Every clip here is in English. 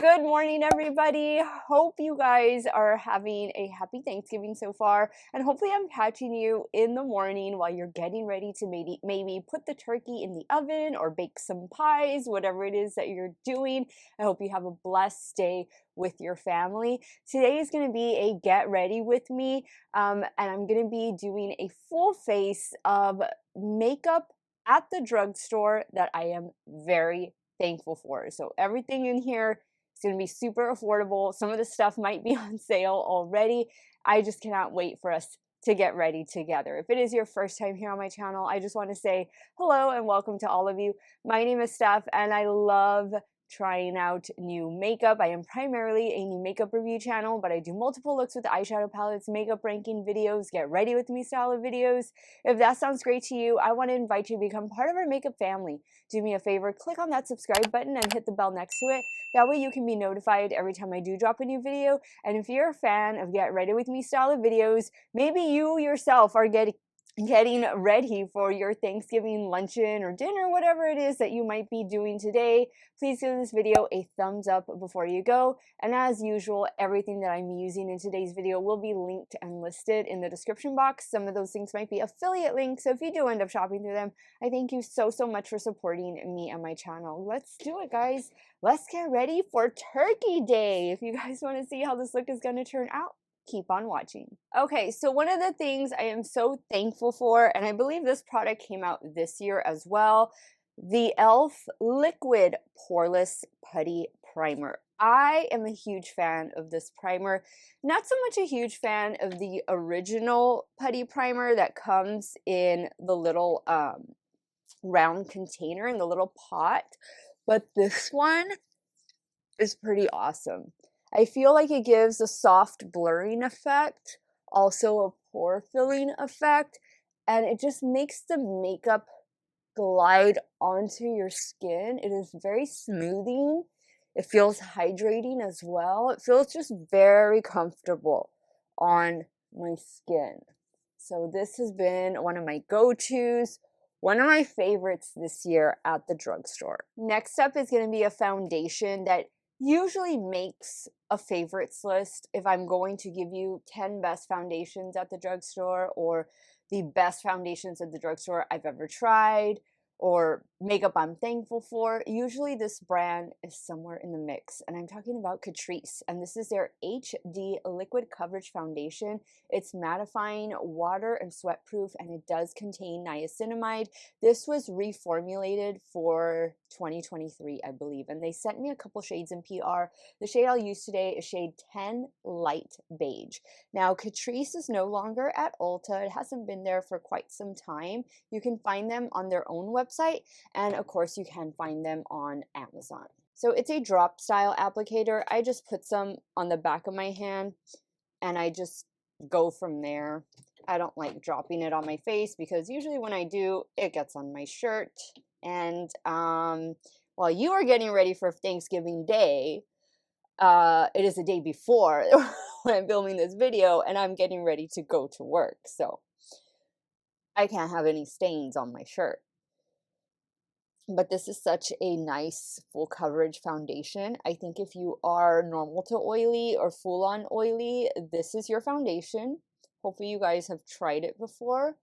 Good morning, everybody. Hope you guys are having a happy Thanksgiving so far, and hopefully I'm catching you in the morning while you're getting ready to maybe put the turkey in the oven or bake some pies, whatever it is that you're doing. I hope you have a blessed day with your family. Today is going to be a get ready with me, and I'm going to be doing a full face of makeup at the drugstore that I am very thankful for. So everything in here, it's going to be super affordable. Some of the stuff might be on sale already. I just cannot wait for us to get ready together. If it is your first time here on my channel, I just want to say hello and welcome to all of you. My name is Steff and I love trying out new makeup. I am primarily a new makeup review channel, but I do multiple looks with eyeshadow palettes, makeup ranking videos, get ready with me style of videos. If that sounds great to you, I want to invite you to become part of our makeup family. Do me a favor, click on that subscribe button and hit the bell next to it. That way you can be notified every time I do drop a new video. And if you're a fan of get ready with me style of videos, maybe you yourself are getting ready for your Thanksgiving luncheon or dinner, whatever it is that you might be doing today, please give this video a thumbs up before you go. And as usual, everything that I'm using in today's video will be linked and listed in the description box. Some of those things might be affiliate links, so if you do end up shopping through them, I thank you so much for supporting me and my channel. Let's do it, guys. Let's get ready for Turkey Day. If you guys want to see how this look is going to turn out, keep on watching. Okay, so one of the things I am so thankful for, and I believe this product came out this year as well, the e.l.f. Liquid Poreless Putty Primer. I am a huge fan of this primer. Not so much a huge fan of the original putty primer that comes in the little round container in the little pot, but this one is pretty awesome. I feel like it gives a soft blurring effect, also a pore filling effect, and it just makes the makeup glide onto your skin. It is very smoothing. It feels hydrating as well. It feels just very comfortable on my skin. So this has been one of my go-tos, one of my favorites this year at the drugstore. Next up is going to be a foundation that usually makes a favorites list if I'm going to give you 10 best foundations at the drugstore or the best foundations at the drugstore I've ever tried or makeup I'm thankful for. Usually this brand is somewhere in the mix, and I'm talking about Catrice, and this is their HD Liquid Coverage Foundation. It's mattifying, water and sweat proof, and it does contain niacinamide. This was reformulated for 2023, I believe, and they sent me a couple shades in PR. The shade I'll use today is shade 10 Light Beige. Now, Catrice is no longer at Ulta. It hasn't been there for quite some time. You can find them on their own website, and of course you can find them on Amazon. So it's a drop style applicator. I just put some on the back of my hand and I just go from there. I don't like dropping it on my face because usually when I do, it gets on my shirt. And while you are getting ready for Thanksgiving Day, it is the day before when I'm filming this video and I'm getting ready to go to work. So I can't have any stains on my shirt. But this is such a nice full coverage foundation. I think if you are normal to oily or full on oily, this is your foundation. Hopefully you guys have tried it before.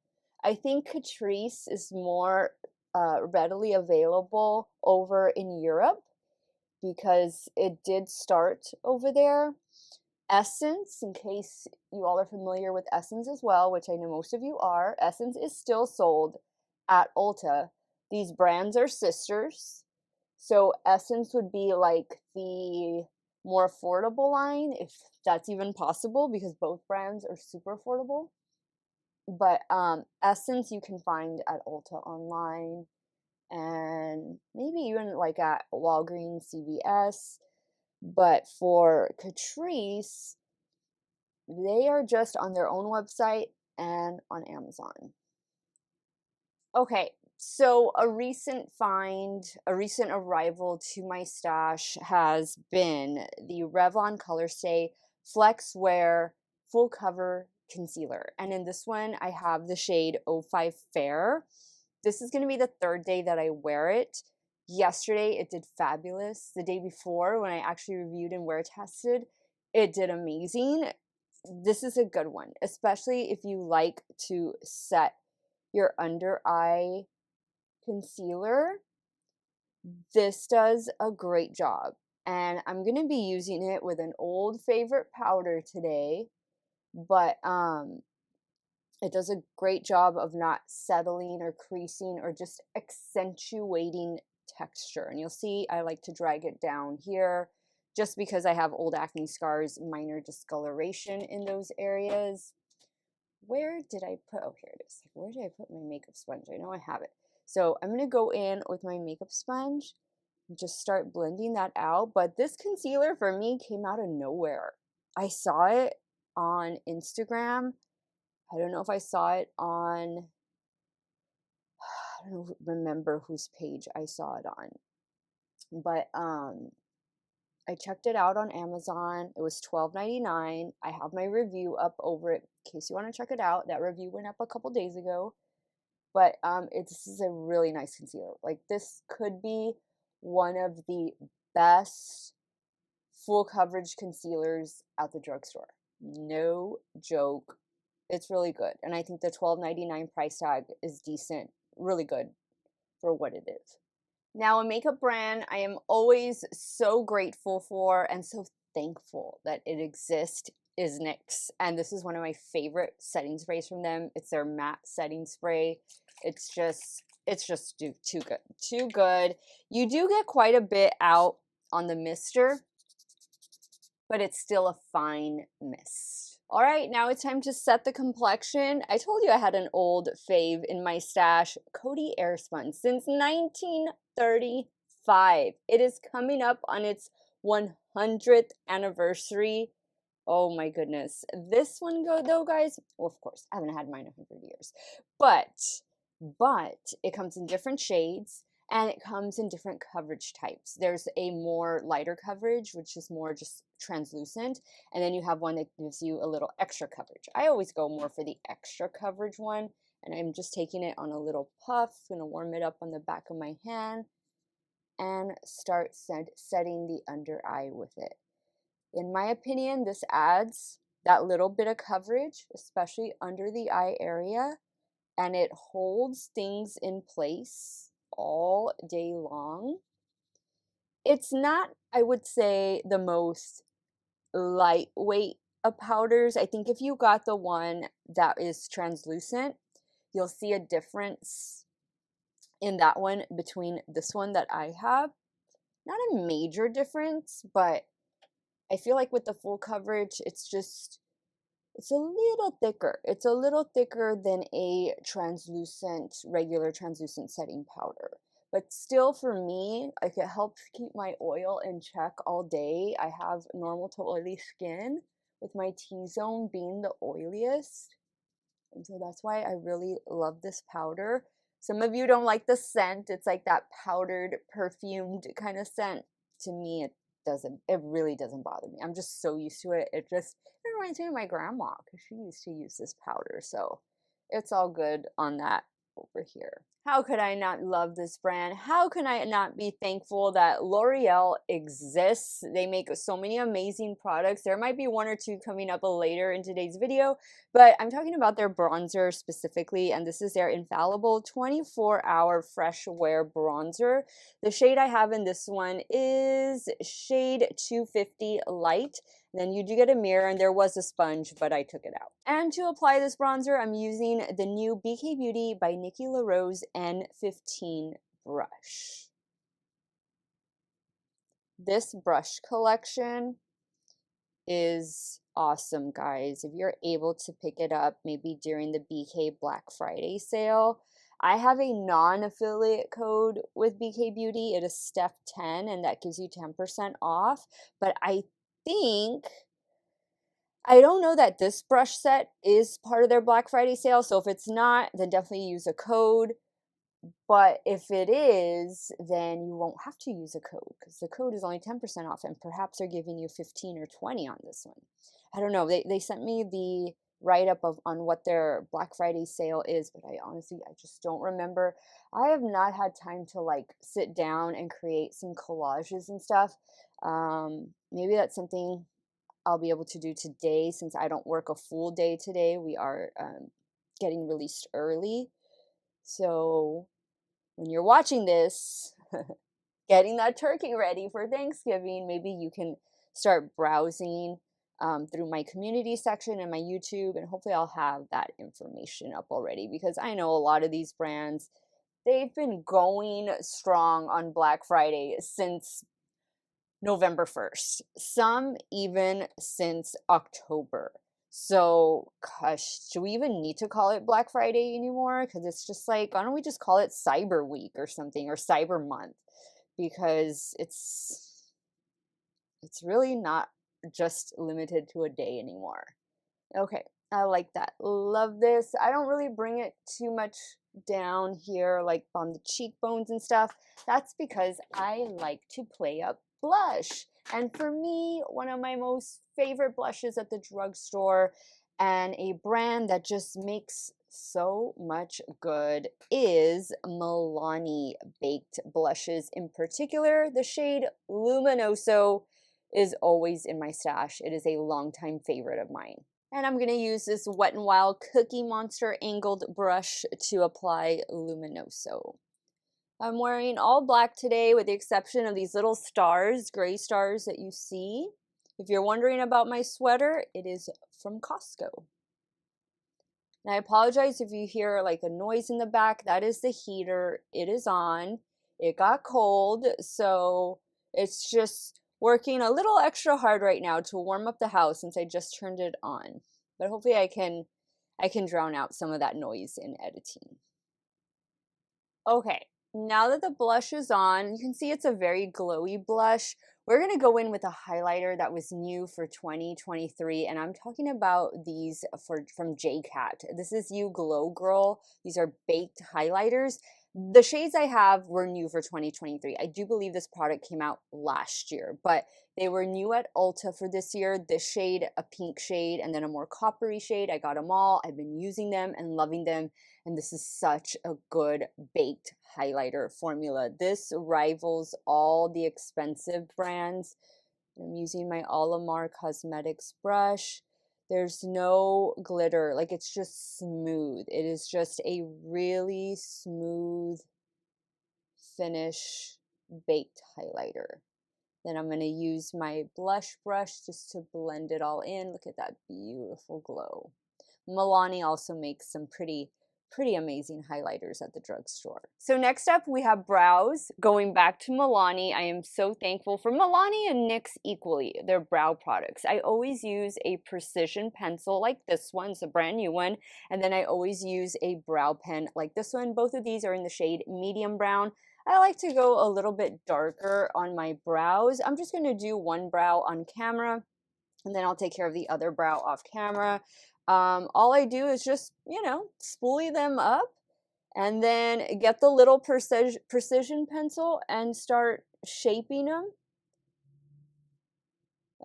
I think Catrice is more readily available over in Europe because it did start over there. Essence, in case you all are familiar with Essence as well, which I know most of you are, Essence is still sold at Ulta. These brands are sisters, so Essence would be like the more affordable line, if that's even possible, because both brands are super affordable. But Essence you can find at Ulta online, and maybe even like at Walgreens, CVS. But for Catrice, they are just on their own website and on Amazon. Okay, so a recent find, a recent arrival to my stash has been the Revlon Color Stay Flex Wear Full Cover Concealer. And in this one, I have the shade 05 Fair. This is going to be the third day that I wear it. Yesterday, it did fabulous. The day before, when I actually reviewed and wear tested, it did amazing. This is a good one, especially if you like to set your under eye concealer. This does a great job. And I'm going to be using it with an old favorite powder today, but it does a great job of not settling or creasing or just accentuating texture. And you'll see I like to drag it down here just because I have old acne scars, minor discoloration in those areas. Where did I put, oh, here it is. Where did I put my makeup sponge? I know I have it. So I'm going to go in with my makeup sponge and just start blending that out. But this concealer for me came out of nowhere. I saw it on Instagram. I don't know if I saw it on, I don't remember whose page I saw it on. But I checked it out on Amazon. It was $12.99. I have my review up over it in case you want to check it out. That review went up a couple days ago. But this is a really nice concealer. Like, this could be one of the best full coverage concealers at the drugstore. No joke. It's really good. And I think the $12.99 price tag is decent, really good for what it is. Now, a makeup brand I am always so grateful for and so thankful that it exists is NYX. And this is one of my favorite setting sprays from them. It's their matte setting spray. It's just too good. Too good. You do get quite a bit out on the mister, but it's still a fine mist. All right, now it's time to set the complexion. I told you I had an old fave in my stash, Coty Airspun, since 1935. It is coming up on its 100th anniversary. Oh my goodness. This one though, guys, well, of course, I haven't had mine in 100 years, but it comes in different shades. And it comes in different coverage types. There's a more lighter coverage, which is more just translucent. And then you have one that gives you a little extra coverage. I always go more for the extra coverage one. And I'm just taking it on a little puff. Going to warm it up on the back of my hand. And start setting the under eye with it. In my opinion, this adds that little bit of coverage, especially under the eye area. And it holds things in place all day long. It's not, I would say, the most lightweight of powders. I think if you got the one that is translucent, you'll see a difference in that one between this one that I have. Not a major difference, but I feel like with the full coverage, it's a little thicker. It's a little thicker than a regular translucent setting powder. But still, for me, like, it helps keep my oil in check all day. I have normal to oily skin, with my T-zone being the oiliest. And so that's why I really love this powder. Some of you don't like the scent. It's like that powdered, perfumed kind of scent. To me, it really doesn't bother me. I'm just so used to it. It reminds me of my grandma because she used to use this powder. So it's all good on that over here. How could I not love this brand? How can I not be thankful that L'Oreal exists? They make so many amazing products. There might be one or two coming up later in today's video, but I'm talking about their bronzer specifically, and this is their Infallible 24-Hour Fresh Wear Bronzer. The shade I have in this one is shade 250 Light. Then you do get a mirror, and there was a sponge, but I took it out. And to apply this bronzer, I'm using the new BK Beauty by Nikki LaRose N15 brush. This brush collection is awesome, guys. If you're able to pick it up, maybe during the BK Black Friday sale. I have a non-affiliate code with BK Beauty. It is Steff10, and that gives you 10% off. But I don't know that this brush set is part of their Black Friday sale, so if it's not, then definitely use a code. But if it is, then you won't have to use a code because the code is only 10% off, and perhaps they're giving you 15 or 20 on this one. I don't know. They sent me the write-up on what their Black Friday sale is, but I just don't remember. I have not had time to like sit down and create some collages and stuff. Maybe that's something I'll be able to do today since I don't work a full day today. We are getting released early. So when you're watching this, getting that turkey ready for Thanksgiving, maybe you can start browsing through my community section and my YouTube, and hopefully I'll have that information up already, because I know a lot of these brands, they've been going strong on Black Friday since November 1st, some even since October. So, gosh, do we even need to call it Black Friday anymore? Because it's just like, why don't we just call it Cyber Week or something, or Cyber Month? Because it's really not just limited to a day anymore. Okay, I like that. Love this. I don't really bring it too much down here, like on the cheekbones and stuff. That's because I like to play up blush. And for me, one of my most favorite blushes at the drugstore, and a brand that just makes so much good, is Milani Baked Blushes. In particular, the shade Luminoso is always in my stash. It is a longtime favorite of mine. And I'm going to use this Wet n Wild Cookie Monster angled brush to apply Luminoso. I'm wearing all black today with the exception of these little stars, gray stars that you see. If you're wondering about my sweater, it is from Costco. And I apologize if you hear like a noise in the back. That is the heater. It is on. It got cold, so it's just working a little extra hard right now to warm up the house since I just turned it on. But hopefully I can drown out some of that noise in editing. Okay, now that the blush is on, you can see it's a very glowy blush. We're going to go in with a highlighter that was new for 2023, and I'm talking about these from JCat. This is You Glow Girl. These are baked highlighters. The shades I have were new for 2023. I do believe this product came out last year, but they were new at Ulta for this year. This shade, a pink shade, and then a more coppery shade. I got them all. I've been using them and loving them, and this is such a good baked highlighter formula. This rivals all the expensive brands. I'm using my Alamar Cosmetics brush. There's no glitter, like it's just smooth. It is just a really smooth finish baked highlighter. Then I'm going to use my blush brush just to blend it all in. Look at that beautiful glow. Milani also makes some pretty amazing highlighters at the drugstore. So next up we have brows. Going back to Milani, I am so thankful for Milani and NYX equally, their brow products. I always use a precision pencil like this one, it's a brand new one, and then I always use a brow pen like this one. Both of these are in the shade medium brown. I like to go a little bit darker on my brows. I'm just going to do one brow on camera, and then I'll take care of the other brow off camera. All I do is just, spoolie them up and then get the little precision pencil and start shaping them.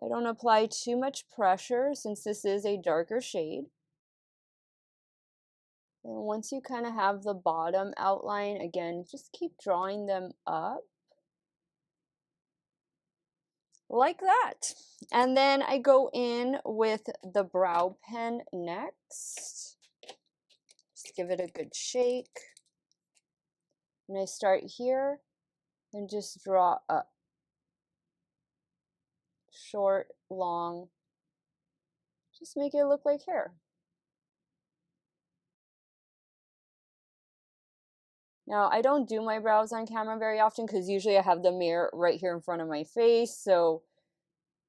I don't apply too much pressure since this is a darker shade. And once you kind of have the bottom outline, again, just keep drawing them up. Like that. And then I go in with the brow pen next. Just give it a good shake. And I start here and just draw up. Short, long. Just make it look like hair. Now, I don't do my brows on camera very often because usually I have the mirror right here in front of my face. So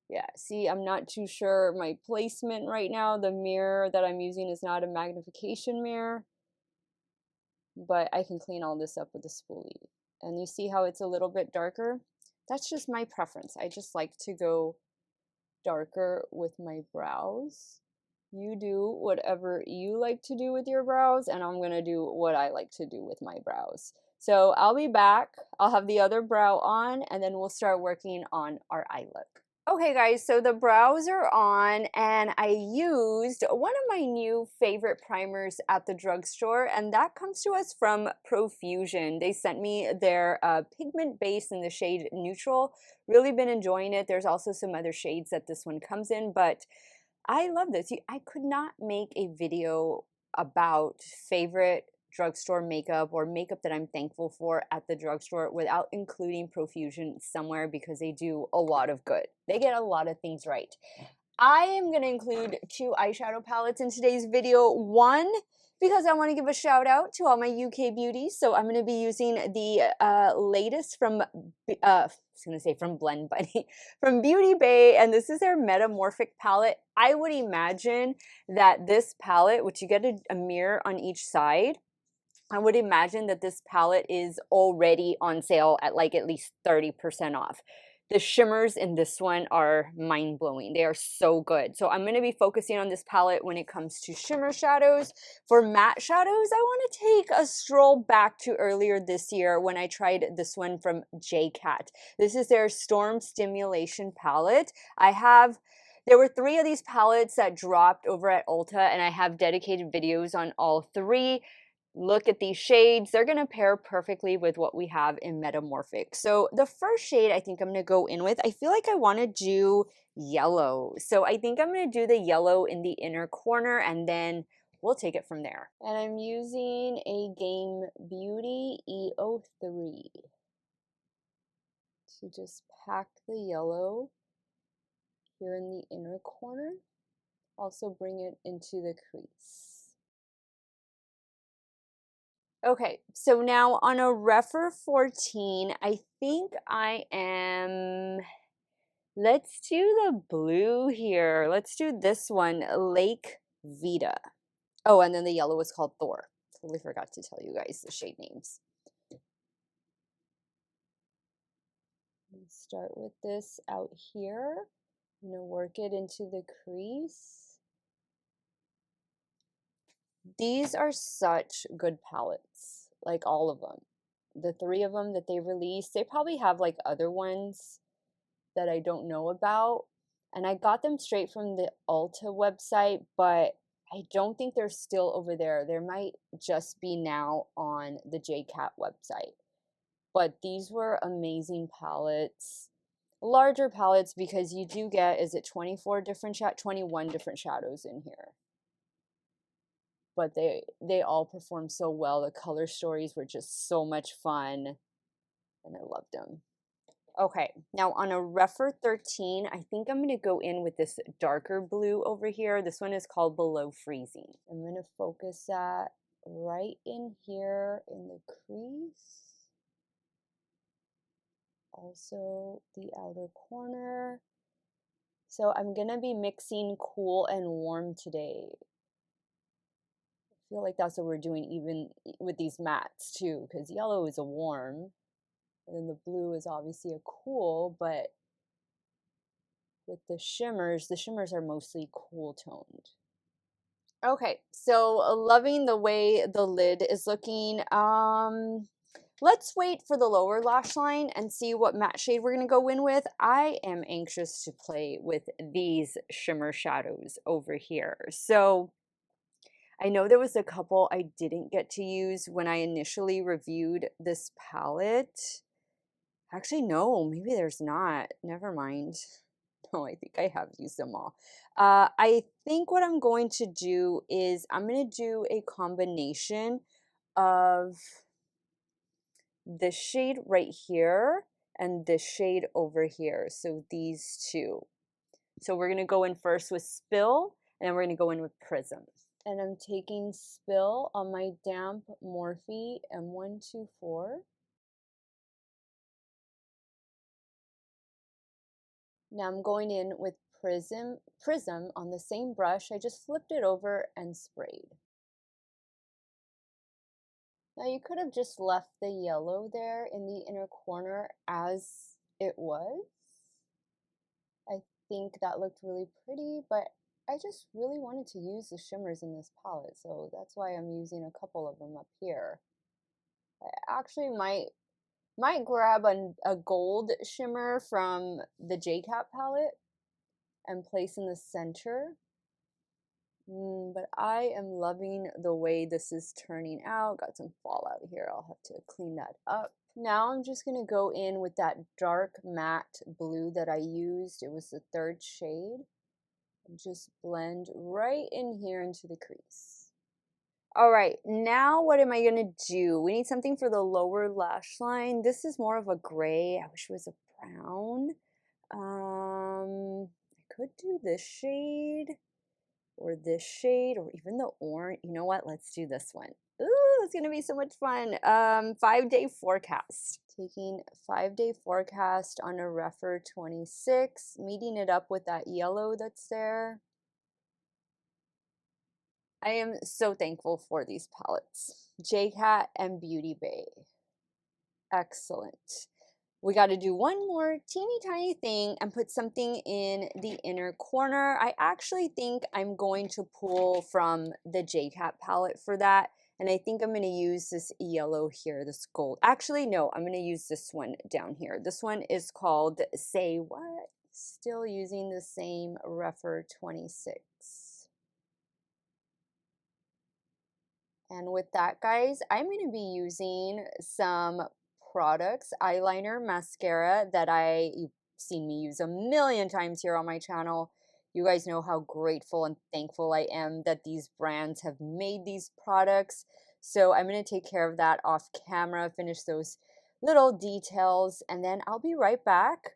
yeah, see, I'm not too sure my placement right now. The mirror that I'm using is not a magnification mirror, but I can clean all this up with a spoolie. And you see how it's a little bit darker? That's just my preference. I just like to go darker with my brows. You do whatever you like to do with your brows, and I'm gonna do what I like to do with my brows. So I'll be back. I'll have the other brow on, and then we'll start working on our eye look. Okay guys, so the brows are on and I used one of my new favorite primers at the drugstore, and that comes to us from Profusion. They sent me their pigment base in the shade Neutral. Really been enjoying it. There's also some other shades that this one comes in, but I love this. I could not make a video about favorite drugstore makeup or makeup that I'm thankful for at the drugstore without including Profusion somewhere, because they do a lot of good. They get a lot of things right. I am going to include 2 eyeshadow palettes in today's video. One, because I want to give a shout out to all my UK beauties. So I'm going to be using the latest from, I was going to say from Blend Buddy, from Beauty Bay. And this is their Metamorphic palette. I would imagine that this palette, which you get a mirror on each side, I would imagine that this palette is already on sale at like at least 30% off. The shimmers in this one are mind-blowing. They are so good. So I'm going to be focusing on this palette when it comes to shimmer shadows. For matte shadows, I want to take a stroll back to earlier this year when I tried this one from JCat. This is their Storm Stimulation palette. There were 3 of these palettes that dropped over at Ulta, and I have dedicated videos on all 3. Look at these shades. They're going to pair perfectly with what we have in Metamorphic. So the first shade I think I'm going to go in with, I feel like I want to do yellow. So I think I'm going to do the yellow in the inner corner, and then we'll take it from there. And I'm using a Game Beauty E03 to just pack the yellow here in the inner corner. Also bring it into the crease. Okay, so now on a Refer 14, I think let's do the blue here. Let's do this one, Lake Vita. Oh, and then the yellow is called Thor. Totally forgot to tell you guys the shade names. Let's start with this out here. I'm gonna work it into the crease. These are such good palettes, like all of them. The 3 of them that they released, they probably have like other ones that I don't know about. And I got them straight from the Ulta website, but I don't think they're still over there. There might just be now on the JCat website. But these were amazing palettes. Larger palettes, because you do get, is it 21 different shadows in here. But they all performed so well. The color stories were just so much fun, and I loved them. Okay, now on a Refer 13, I think I'm going to go in with this darker blue over here. This one is called Below Freezing. I'm going to focus that right in here in the crease. Also the outer corner. So I'm going to be mixing cool and warm today. I feel like that's what we're doing even with these mattes too, because yellow is a warm, and then the blue is obviously a cool, but with the shimmers are mostly cool toned. Okay, so loving the way the lid is looking. Let's wait for the lower lash line and see what matte shade we're gonna go in with. I am anxious to play with these shimmer shadows over here. So I know there was a couple I didn't get to use when I initially reviewed this palette. Actually, no, maybe there's not. Never mind. No, I think I have used them all. I think what I'm going to do is I'm going to do a combination of the shade right here and the shade over here. So these 2. So we're going to go in first with Spill, and then we're going to go in with Prism. And I'm taking Spill on my damp Morphe M124. Now I'm going in with Prism on the same brush. I just flipped it over and sprayed. Now you could have just left the yellow there in the inner corner as it was. I think that looked really pretty, but I just really wanted to use the shimmers in this palette, so that's why I'm using a couple of them up here. I actually might Might grab a gold shimmer from the JCat palette and place in the center. But I am loving the way this is turning out. Got some fallout here. I'll have to clean that up. Now I'm just going to go in with that dark matte blue that I used. It was the third shade. And just blend right in here into the crease. All right, now what am I going to do? We need something for the lower lash line. This is more of a gray. I wish it was a brown. I could do this shade or this shade or even the orange. You know what? Let's do this one. Ooh, it's gonna be so much fun. 5-day forecast. Taking 5-day forecast on a Refer 26, meeting it up with that yellow that's there. I am so thankful for these palettes. JCat and Beauty Bay. Excellent. We got to do one more teeny tiny thing and put something in the inner corner. I actually think I'm going to pull from the JCat palette for that. And I think I'm going to use this yellow here, this gold. Actually, no, I'm going to use this one down here. This one is called Say What? Still using the same Refer 26. And with that, guys, I'm going to be using some products, eyeliner, mascara that you've seen me use a million times here on my channel. You guys know how grateful and thankful I am that these brands have made these products. So I'm going to take care of that off camera, finish those little details, and then I'll be right back,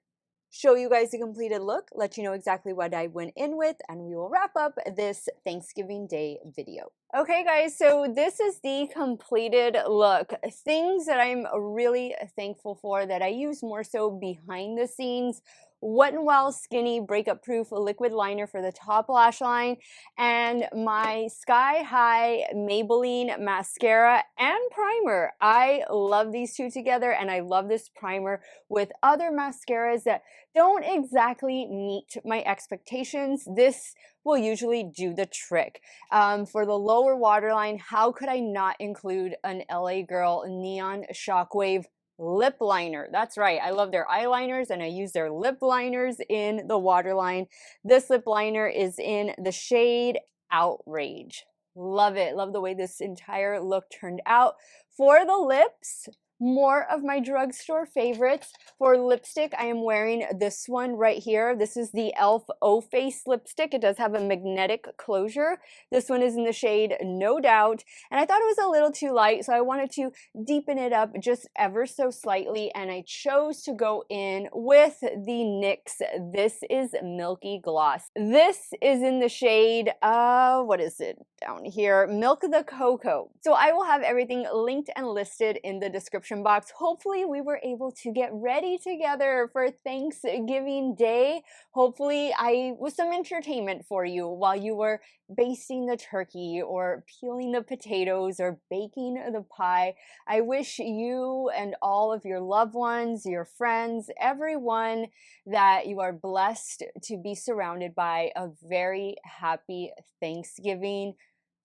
show you guys the completed look, let you know exactly what I went in with, and we will wrap up this Thanksgiving Day video. Okay guys, so this is the completed look. Things that I'm really thankful for that I use more so behind the scenes. Wet n Wild Skinny Breakup Proof Liquid Liner for the top lash line, and my Sky High Maybelline Mascara and Primer. I love these two together, and I love this primer with other mascaras that don't exactly meet my expectations. This will usually do the trick. For the lower waterline, how could I not include an LA Girl Neon Shockwave lip liner? That's right, I love their eyeliners and I use their lip liners in the waterline. This lip liner is in the shade Outrage. Love it. Love the way this entire look turned out. For the lips, more of my drugstore favorites. For lipstick, I am wearing this one right here. This is the e.l.f. O-Face lipstick. It does have a magnetic closure. This one is in the shade No Doubt, and I thought it was a little too light, so I wanted to deepen it up just ever so slightly, and I chose to go in with the NYX. This is Milky Gloss. This is in the shade, what is it down here? Milk the Cocoa. So I will have everything linked and listed in the description box. Hopefully we were able to get ready together for Thanksgiving Day. Hopefully I was some entertainment for you while you were basting the turkey or peeling the potatoes or baking the pie. I wish you and all of your loved ones, your friends, everyone, that you are blessed to be surrounded by a very happy Thanksgiving.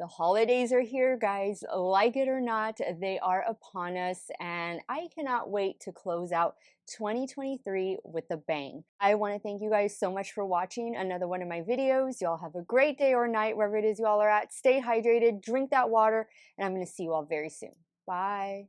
The holidays are here, guys. Like it or not, they are upon us, and I cannot wait to close out 2023 with a bang. I want to thank you guys so much for watching another one of my videos. Y'all have a great day or night, wherever it is you all are at. Stay hydrated, drink that water, and I'm going to see you all very soon. Bye.